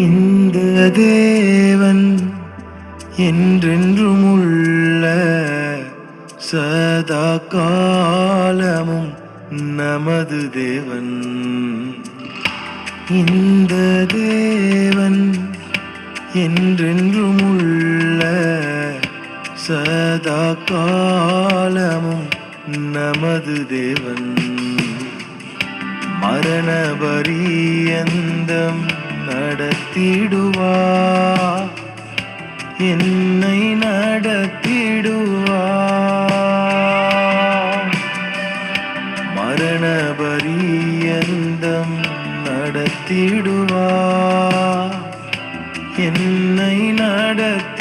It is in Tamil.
இந்த தேவன் என்றென்றும் உள்ள சதா காலமும் நமது தேவன். இந்த தேவன் என்றென்றும் உள்ள சதா காலமும் நமது தேவன். மரண பரியந்தம் நடத்திடுவார், என்னை நடத்திடுவார். மரண பரியந்தம் நடத்திடுவார், என்னை நடத்திடுவார்.